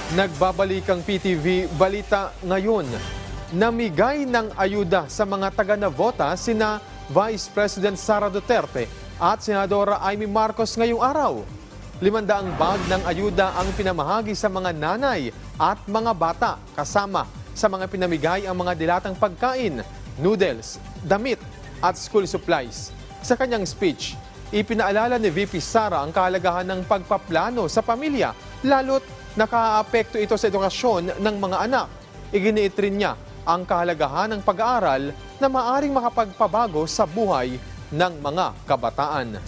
Nagbabalikang PTV balita ngayon. Namigay ng ayuda sa mga taga-Navota sina Vice President Sara Duterte at Senadora Amy Marcos ngayong araw. 500 bag ng ayuda ang pinamahagi sa mga nanay at mga bata, kasama sa mga pinamigay ang mga dilatang pagkain, noodles, damit at school supplies. Sa kanyang speech, ipinaalala ni VP Sara ang kahalagahan ng pagpaplano sa pamilya, lalo't nakaapekto ito sa edukasyon ng mga anak. Iginiit rin niya ang kahalagahan ng pag-aaral na maaring makapagpabago sa buhay ng mga kabataan.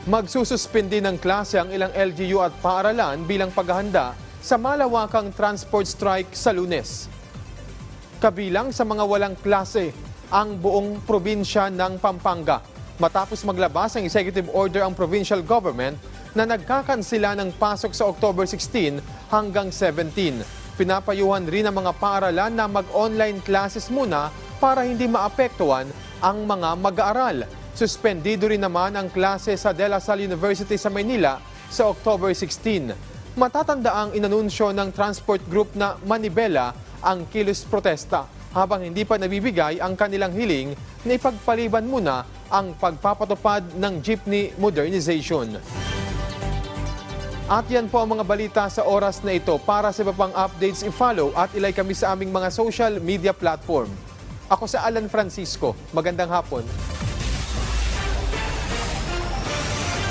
Magsususpindi ng klase ang ilang LGU at paaralan bilang paghahanda sa malawakang transport strike sa Lunes. Kabilang sa mga walang klase ang buong probinsya ng Pampanga matapos maglabas ng executive order ang provincial government na nagkakansela ng pasok sa October 16 hanggang 17. Pinapayuhan rin ang mga paaralan na mag-online classes muna para hindi maapektuhan ang mga mag-aaral. Suspendido rin naman ang klase sa De La Salle University sa Maynila sa October 16. Matatanda ang inanunsyo ng transport group na Manibela ang kilos protesta habang hindi pa nabibigay ang kanilang hiling na ipagpaliban muna ang pagpapatupad ng jeepney modernization. At yan po ang mga balita sa oras na ito. Para sa iba pang updates, i-follow at ilike kami sa aming mga social media platform. Ako si Alan Francisco. Magandang hapon.